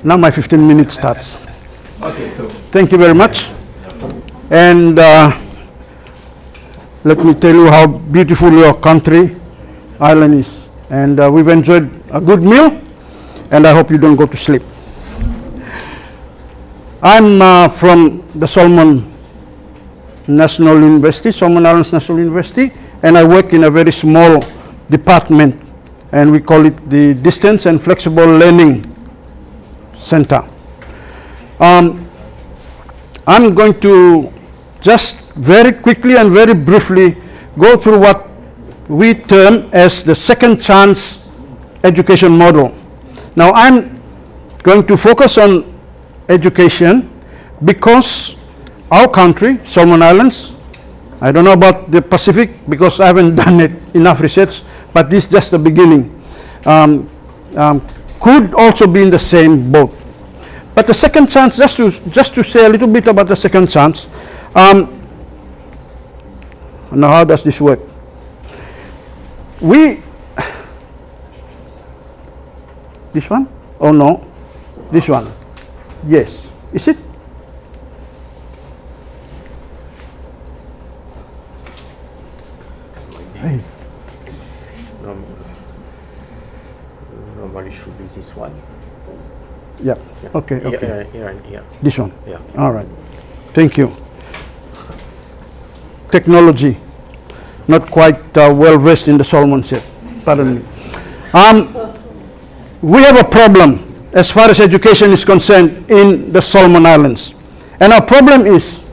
Now my 15 minutes starts. Okay, so Thank you very much. And let me tell you how beautiful your country, island is. And we've enjoyed a good meal, and I hope you don't go to sleep. I'm from the Solomon National University, Solomon Islands National University, and I work in a very small department, and we call it the Distance and Flexible Learning Center. I'm going to just very quickly and very briefly go through what we term as the second chance education model. Now I'm going to focus on education because our country, Solomon Islands, I don't know about the Pacific because I haven't done it enough research, but this is just the beginning, could also be in the same boat. But the second chance, just to say a little bit about the second chance. Now how does this work? This one? Oh no, this one. Yes, is it? Hey. Normally should be this one. Yeah. Okay. Okay. Here and here. This one. Yeah. All right. Thank you. Technology, not quite well versed in the Solomon set. Pardon me. We have a problem as far as education is concerned in the Solomon Islands, and our problem is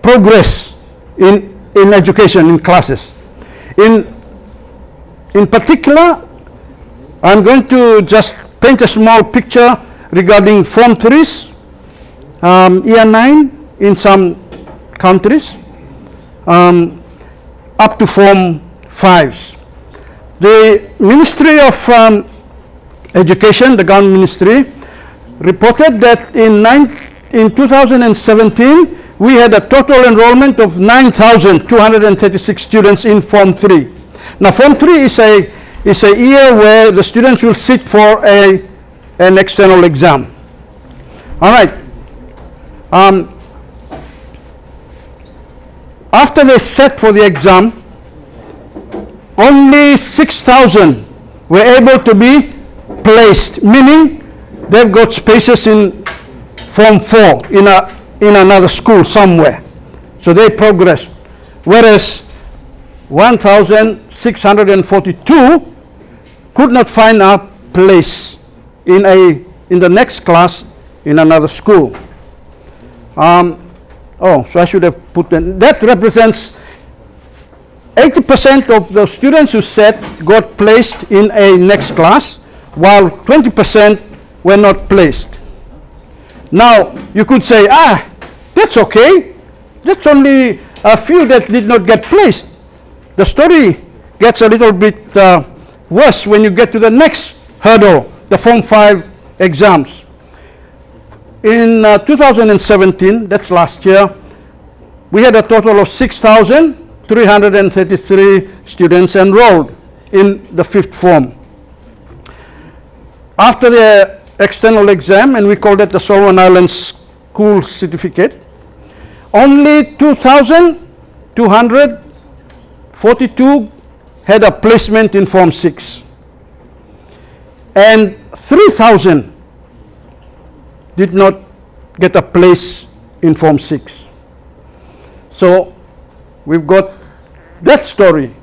progress in education in classes. In particular, I'm going to just paint a small picture regarding Form 3s, Year 9 in some countries, up to Form 5s. The Ministry of Education, the government ministry, reported that in 2017, we had a total enrollment of 9,236 students in Form 3. Now, Form 3 is a year where the students will sit for an external exam. All right. After they sat for the exam, only 6,000 were able to be placed, meaning they've got spaces in Form 4 in another school somewhere. So they progressed. Whereas 1,642 could not find a place in the next class in another school. So I should have put that represents 80% of the students who sat got placed in a next class, while 20% were not placed. Now you could say, that's okay. That's only a few that did not get placed. The story gets a little bit worse when you get to the next hurdle, the Form 5 exams. In 2017, that's last year, we had a total of 6,333 students enrolled in the 5th form. After the external exam, and we called it the Solomon Islands School Certificate, only 2,242 had a placement in Form 6, and 3,000 did not get a place in Form 6. So we've got that story.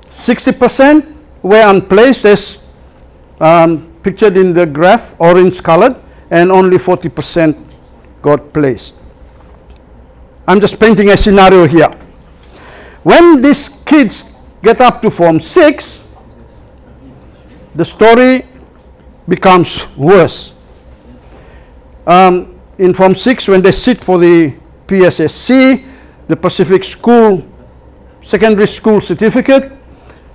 60% were unplaced, as pictured in the graph, orange colored, and only 40% got placed. I'm just painting a scenario here. When these kids get up to Form 6, the story becomes worse. In Form 6, when they sit for the PSSC, the Pacific School Secondary School Certificate,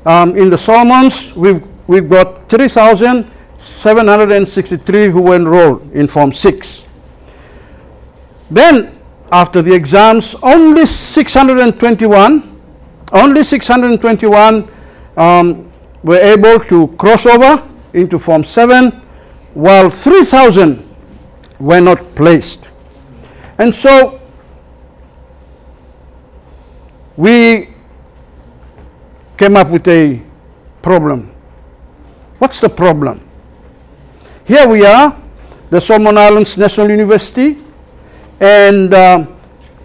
in the Solomons, we've got 3,763 who were enrolled in Form 6. Then, after the exams, only 621 were able to cross over into Form 7, while 3,000 were not placed. And so we came up with a problem. What's the problem? Here we are, the Solomon Islands National University, and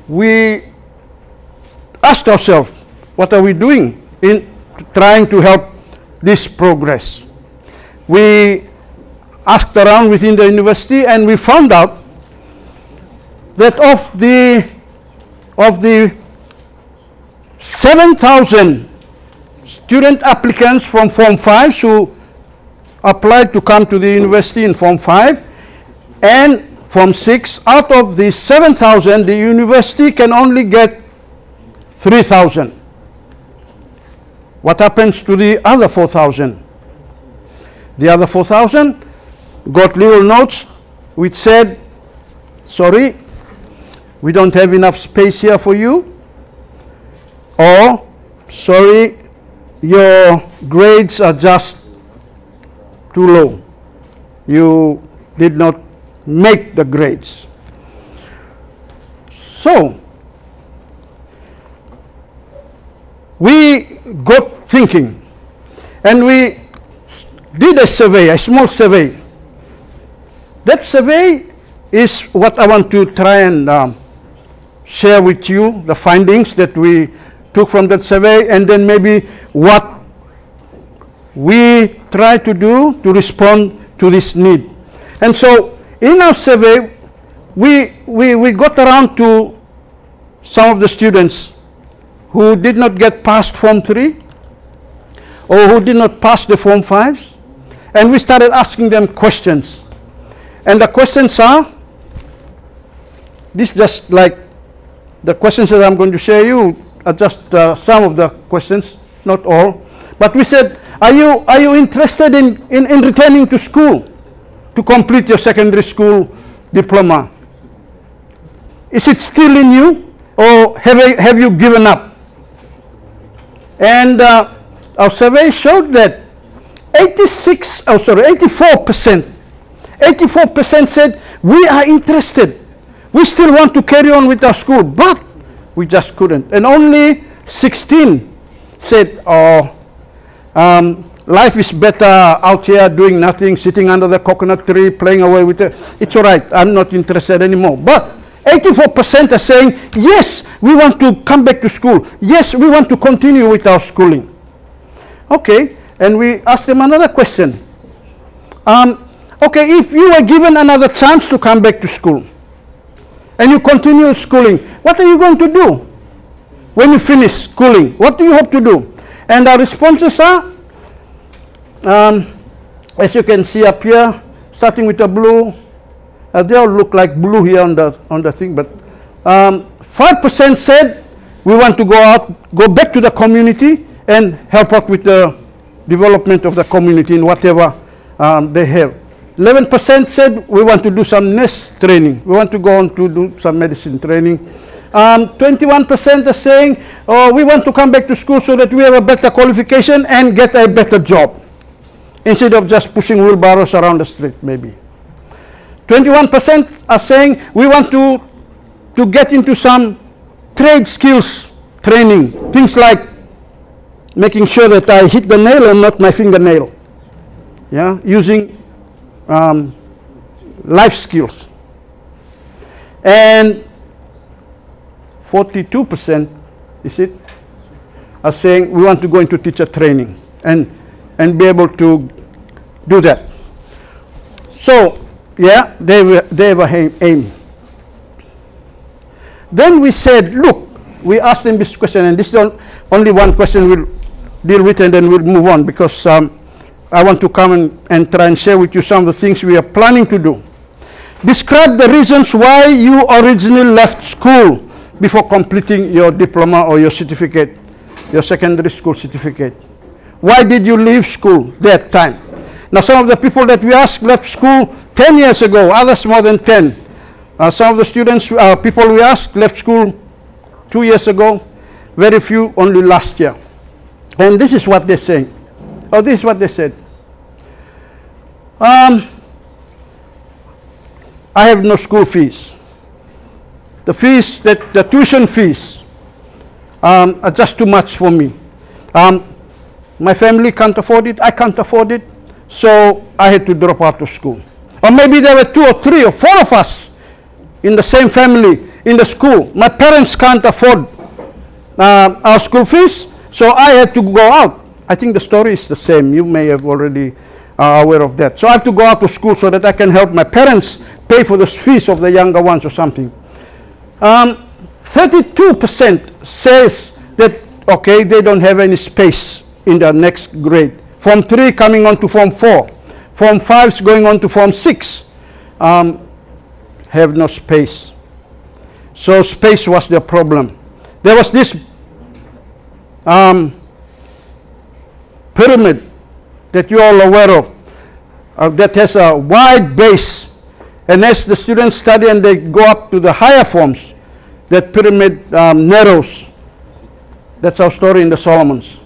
we asked ourselves, what are we doing in trying to help this progress? We asked around within the university, and we found out that of the 7,000 student applicants from Form 5 who applied to come to the university in Form 5 and Form 6, out of the 7,000, the university can only get 3,000. What happens to the other 4,000? The other 4,000 got little notes which said, sorry, we don't have enough space here for you, or sorry, your grades are just too low. You did not make the grades. So we got thinking, and we did a survey, a small survey. That survey is what I want to try and share with you, the findings that we took from that survey, and then maybe what we try to do to respond to this need. And so in our survey, we got around to some of the students who did not get past Form 3 or who did not pass the Form 5s, and we started asking them questions. And the questions are, this just like the questions that I'm going to share you are just some of the questions, not all. But we said, are you interested in returning to school to complete your secondary school diploma? Is it still in you, or have you given up? And our survey showed that 84% said, we are interested. We still want to carry on with our school, but we just couldn't. And only 16 said, oh, life is better out here doing nothing, sitting under the coconut tree, playing away with it. It's all right, I'm not interested anymore. But 84% are saying, yes, we want to come back to school. Yes, we want to continue with our schooling. Okay, and we asked them another question. Okay, if you were given another chance to come back to school, and you continue schooling, what are you going to do when you finish schooling? What do you hope to do? And our responses are, as you can see up here, starting with the blue, they all look like blue here on the thing, but 5% said we want to go back to the community and help out with the development of the community in whatever they have. 11% said we want to do some nurse training. We want to go on to do some medicine training. 21% are saying, oh, we want to come back to school so that we have a better qualification and get a better job, instead of just pushing wheelbarrows around the street, maybe. 21% are saying we want to get into some trade skills training, things like making sure that I hit the nail and not my fingernail, yeah, using life skills. And 42%, is it, are saying we want to go into teacher training and be able to do that. So, yeah, they have an aim. Then we said, look, we asked them this question, and this is only one question we'll deal with, and then we'll move on, because I want to come and try and share with you some of the things we are planning to do. Describe the reasons why you originally left school before completing your diploma or your certificate, your secondary school certificate. Why did you leave school that time? Now, some of the people that we asked left school 10 years ago, others more than 10. Some of the students, people we asked left school 2 years ago, very few only last year. And this is what they're saying. Oh, this is what they said. I have no school fees. The fees, the tuition fees are just too much for me. My family can't afford it, I can't afford it, so I had to drop out of school. Or maybe there were 2 or 3 or 4 of us in the same family in the school. My parents can't afford our school fees, so I had to go out. I think the story is the same. You may have already aware of that. So I have to go out to school so that I can help my parents pay for the fees of the younger ones or something. 32% says that, okay, they don't have any space in the next grade. Form 3 coming on to Form 4. Form 5 is going on to Form 6. Have no space. So space was the problem. There was this pyramid that you all are aware of that has a wide base. And as the students study and they go up to the higher forms, that pyramid narrows. That's our story in the Solomons.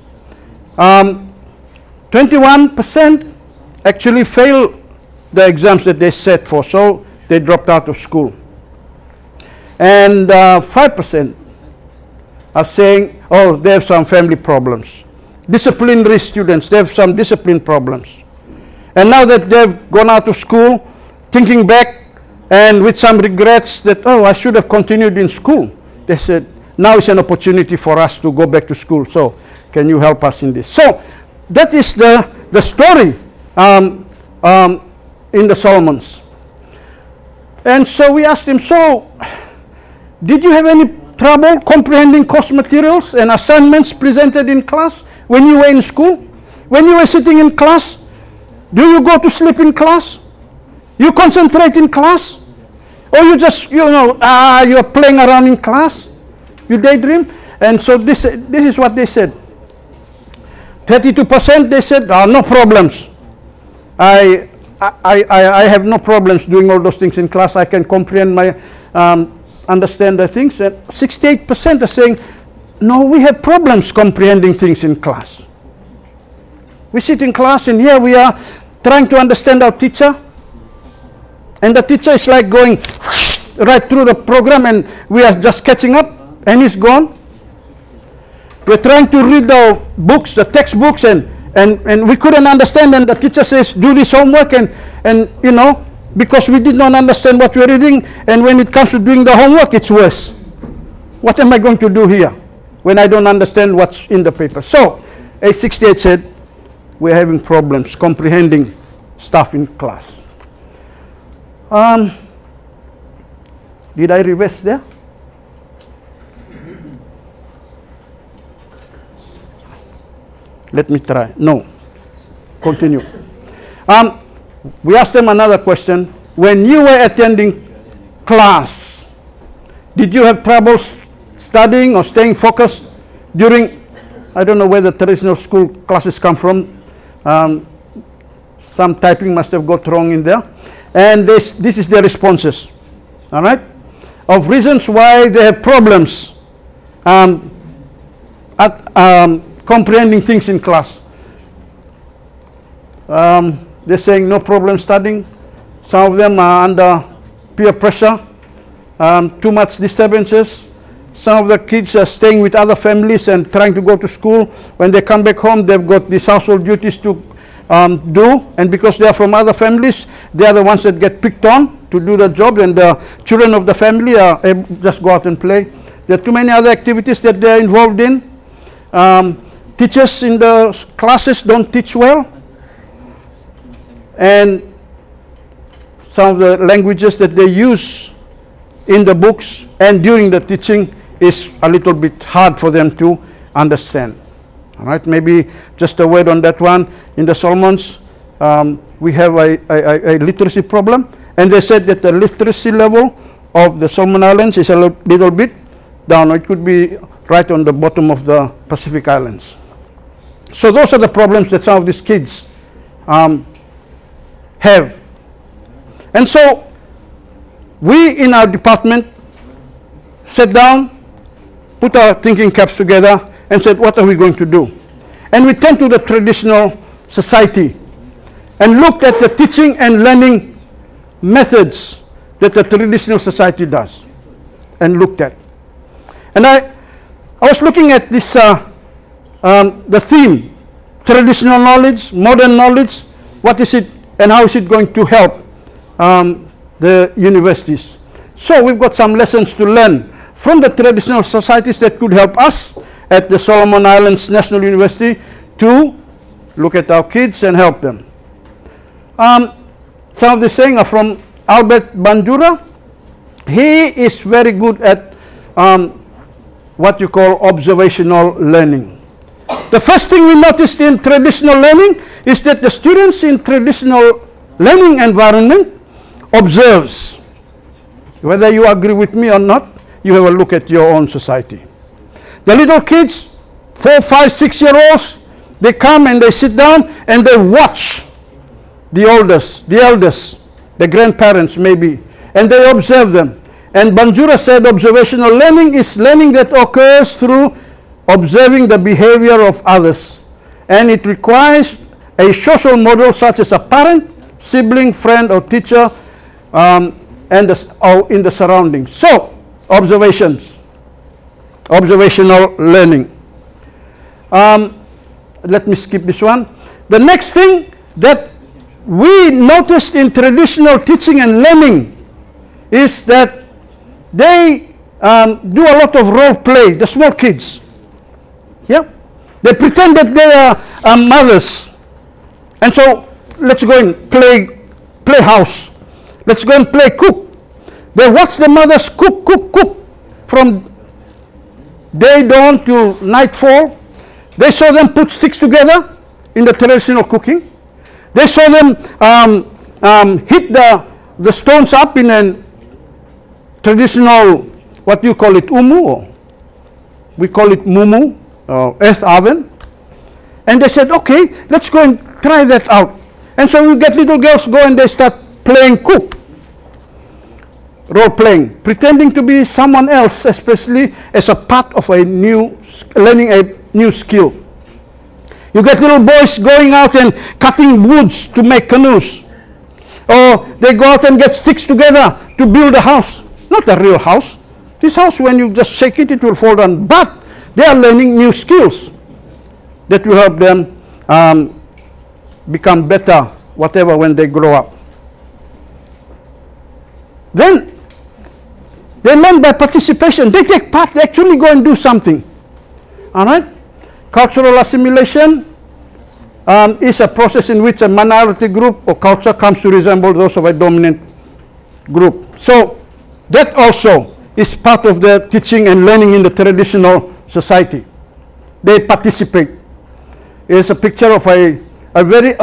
21% actually failed the exams that they set for, so they dropped out of school. And 5% are saying, oh, they have some family problems. Disciplinary students, they have some discipline problems. And now that they've gone out of school, thinking back and with some regrets that, oh, I should have continued in school. They said, now is an opportunity for us to go back to school. So can you help us in this? So that is the story in the Solomons. And so we asked him, so did you have any trouble comprehending course materials and assignments presented in class when you were in school? When you were sitting in class, do you go to sleep in class? You concentrate in class? Or you just, you're playing around in class? You daydream? And so this is what they said. 32% they said, no problems. I have no problems doing all those things in class. I can comprehend my, understand the things. And 68% are saying, no, we have problems comprehending things in class. We sit in class and here we are trying to understand our teacher. And the teacher is like going right through the program and we are just catching up and he's gone. We're trying to read the books, the textbooks, and we couldn't understand, and the teacher says, do this homework, and because we did not understand what we're reading, and when it comes to doing the homework, it's worse. What am I going to do here when I don't understand what's in the paper? So, A68 said, we're having problems comprehending stuff in class. Did I reverse there? Let me try. No. Continue. We asked them another question. When you were attending class, did you have trouble studying or staying focused during, I don't know where the traditional school classes come from. Some typing must have got wrong in there. And this is their responses. All right? Of reasons why they have problems comprehending things in class. They're saying no problem studying. Some of them are under peer pressure, too much disturbances. Some of the kids are staying with other families and trying to go to school. When they come back home, they've got these household duties to do, and because they are from other families, they are the ones that get picked on to do the job, and the children of the family are just go out and play. There are too many other activities that they are involved in. Teachers in the classes don't teach well, and some of the languages that they use in the books and during the teaching is a little bit hard for them to understand. All right, maybe just a word on that one. In the Solomons, we have a literacy problem, and they said that the literacy level of the Solomon Islands is a little bit down. It could be right on the bottom of the Pacific Islands. So those are the problems that some of these kids have. And so we in our department sat down, put our thinking caps together, and said, what are we going to do? And we turned to the traditional society and looked at the teaching and learning methods that the traditional society does and looked at. And I was looking at this, the theme, traditional knowledge, modern knowledge, what is it and how is it going to help the universities. So we've got some lessons to learn from the traditional societies that could help us at the Solomon Islands National University to look at our kids and help them. Some of the saying are from Albert Bandura. He is very good at what you call observational learning. The first thing we noticed in traditional learning is that the students in traditional learning environment observes. Whether you agree with me or not, you have a look at your own society. The little kids, 4, 5, 6-year-olds, they come and they sit down and they watch the elders, the grandparents maybe, and they observe them. And Bandura said observational learning is learning that occurs through observing the behavior of others. And it requires a social model such as a parent, sibling, friend, or teacher, or in the surroundings. So, observational learning. Let me skip this one. The next thing that we noticed in traditional teaching and learning is that they do a lot of role play, the small kids. Yeah? They pretend that they are mothers. And so, let's go and play house. Let's go and play cook. They watch the mothers cook from day dawn to nightfall. They saw them put sticks together in the traditional cooking. They saw them hit the stones up in a traditional, what do you call it, umu? Or we call it mumu, earth oven. And they said, okay, let's go and try that out. And so we get little girls go and they start playing cook. Role playing, pretending to be someone else, especially as a part of a new, learning a new skill. You get little boys going out and cutting woods to make canoes. Or they go out and get sticks together to build a house. Not a real house. This house, when you just shake it, it will fall down. But they are learning new skills that will help them become better, whatever, when they grow up. Then they learn by participation. They take part. They actually go and do something. All right? Cultural assimilation is a process in which a minority group or culture comes to resemble those of a dominant group. So that also is part of the teaching and learning in the traditional society. They participate. Here's a picture of a very,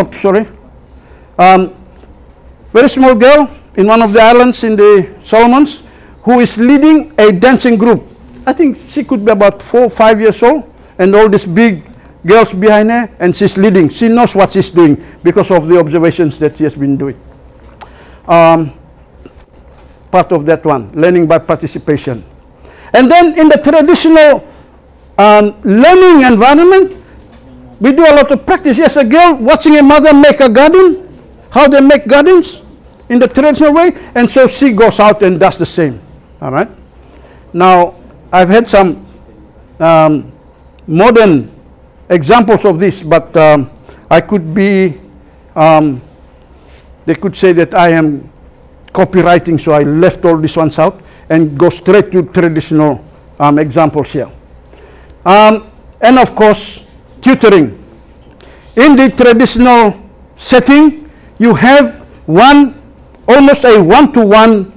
very small girl in one of the islands in the Solomons who is leading a dancing group. I think she could be about 4 or 5 years old, and all these big girls behind her, and she's leading. She knows what she's doing because of the observations that she has been doing. Part of that one, learning by participation. And then in the traditional learning environment, we do a lot of practice. Yes, a girl watching a mother make a garden, how they make gardens in the traditional way, and so she goes out and does the same. All right. Now, I've had some modern examples of this, but I could be, they could say that I am copywriting, so I left all these ones out and go straight to traditional examples here. And of course, tutoring. In the traditional setting, you have almost a one-to-one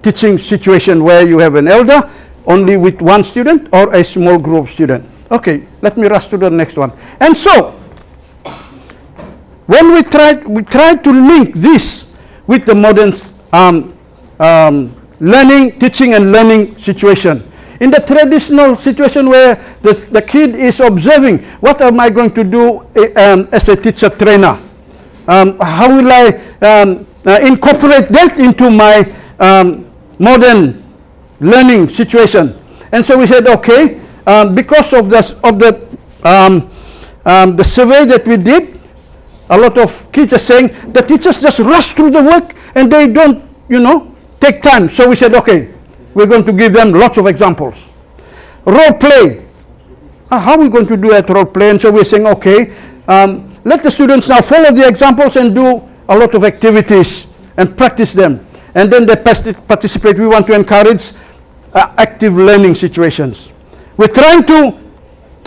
teaching situation where you have an elder only with one student or a small group of students. Okay, let me rush to the next one. And so, when we try to link this with the modern teaching and learning situation. In the traditional situation where the kid is observing, what am I going to do as a teacher trainer? How will I incorporate that into my modern learning situation? And so we said, okay, because of the survey that we did, a lot of kids are saying the teachers just rush through the work and they don't you know, take time. So we said, okay, we're going to give them lots of examples. Role play. How are we going to do that role play? And so we're saying, okay, let the students now follow the examples and do a lot of activities and practice them. And then they participate. We want to encourage active learning situations. We're trying to,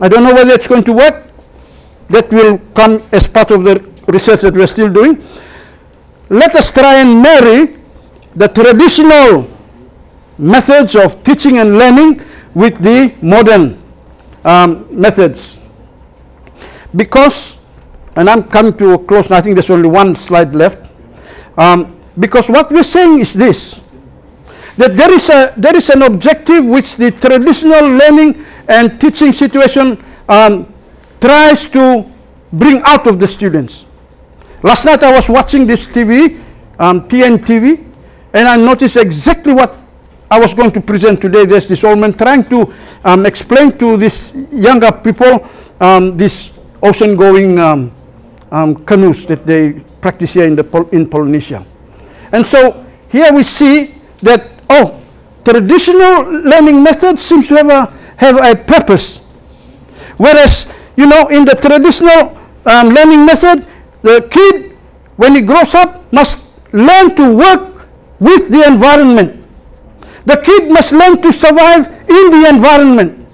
I don't know whether it's going to work. That will come as part of the research that we're still doing. Let us try and marry the traditional methods of teaching and learning with the modern methods. Because, and I'm coming to a close now, I think there's only one slide left. Because what we're saying is this, that there is an objective which the traditional learning and teaching situation tries to bring out of the students. Last night I was watching this TV, TNTV, and I noticed exactly what I was going to present today. There's this old man trying to explain to these younger people these ocean-going canoes that they practice here in Polynesia. And so here we see that, oh, traditional learning methods seems to have a purpose. Whereas, you know, in the traditional learning method, the kid, when he grows up, must learn to work with the environment. The kid must learn to survive in the environment.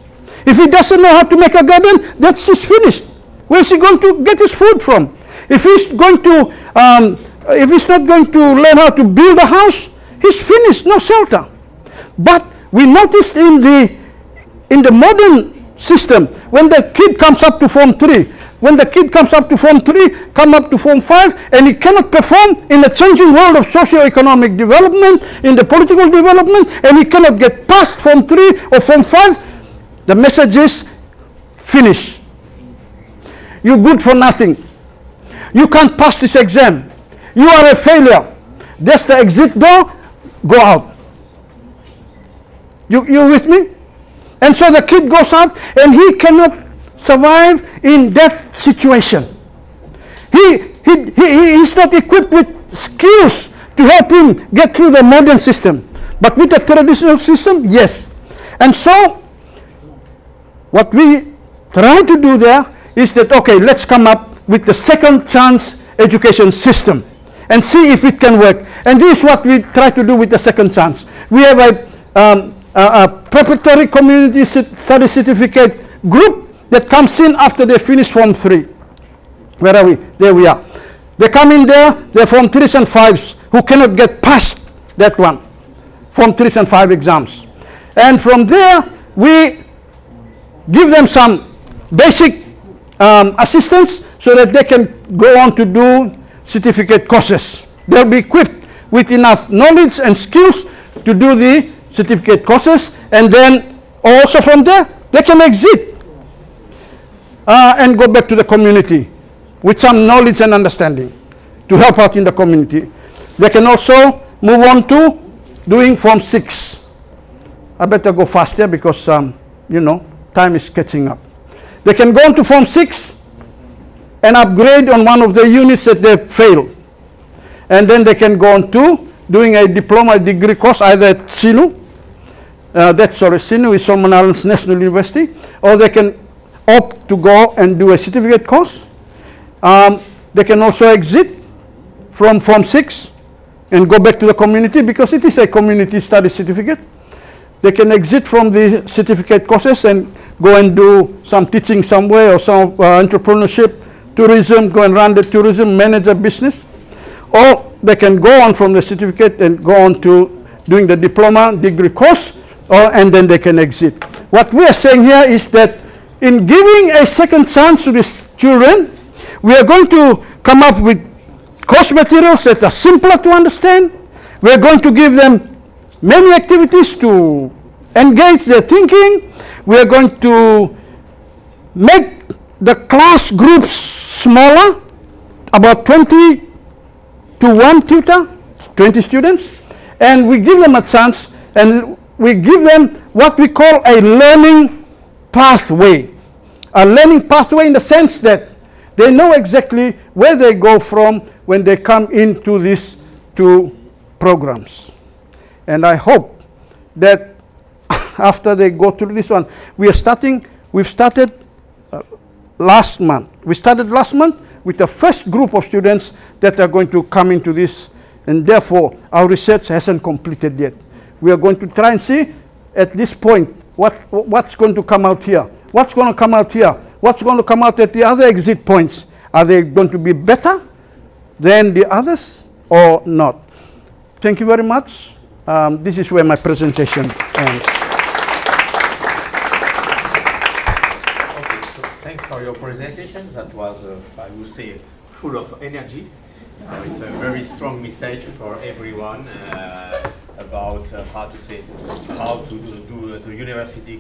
If he doesn't know how to make a garden, that's just finished. Where is he going to get his food from? If he's going to, if he's not going to learn how to build a house, he's finished, no shelter. But we noticed in the modern system, when the kid comes up to Form 3, when the kid comes up to Form 3, come up to Form 5, and he cannot perform in the changing world of socio-economic development, in the political development, and he cannot get past Form 3 or Form 5, the message is, finish. You're good for nothing. You can't pass this exam. You are a failure. That's the exit door, go out. You with me? And so the kid goes out and he cannot survive in that situation. He's not equipped with skills to help him get through the modern system. But with the traditional system, yes. And so what we try to do there is that, okay, let's come up with the second chance education system and see if it can work. And this is what we try to do with the second chance. We have a preparatory community study certificate group that comes in after they finish Form 3. Where are we? There we are. They come in there, they're Form 3s and 5s who cannot get past that one. Form 3s and 5 exams. And from there, we give them some basic assistance so that they can go on to do certificate courses. They'll be equipped with enough knowledge and skills to do the certificate courses, and then also from there they can exit and go back to the community with some knowledge and understanding to help out in the community. They can also move on to doing Form 6. I better go faster because you know, time is catching up. They can go on to Form 6 and upgrade on one of the units that they failed, and then they can go on to doing a diploma degree course either at SINU, SINU is Solomon Islands National University, or they can opt to go and do a certificate course. They can also exit from Form 6 and go back to the community because it is a community study certificate. They can exit from the certificate courses and go and do some teaching somewhere or some entrepreneurship, tourism, go and run the tourism, manage a business. Or they can go on from the certificate and go on to doing the diploma degree course, and then they can exit. What we are saying here is that in giving a second chance to these children, we are going to come up with course materials that are simpler to understand. We are going to give them many activities to engage their thinking. We are going to make the class groups smaller, about 20 to 1 tutor, 20 students, and we give them a chance, and we give them what we call a learning pathway. A learning pathway in the sense that they know exactly where they go from when they come into this to programs. And I hope that after they go through this one, we've started last month. We started last month with the first group of students that are going to come into this, and therefore our research hasn't completed yet. We are going to try and see at this point what's going to come out here. What's going to come out here? What's going to come out at the other exit points? Are they going to be better than the others or not? Thank you very much. This is where my presentation ends. Okay, so thanks for your presentation. That was, I would say, full of energy. So it's a very strong message for everyone about how to do the university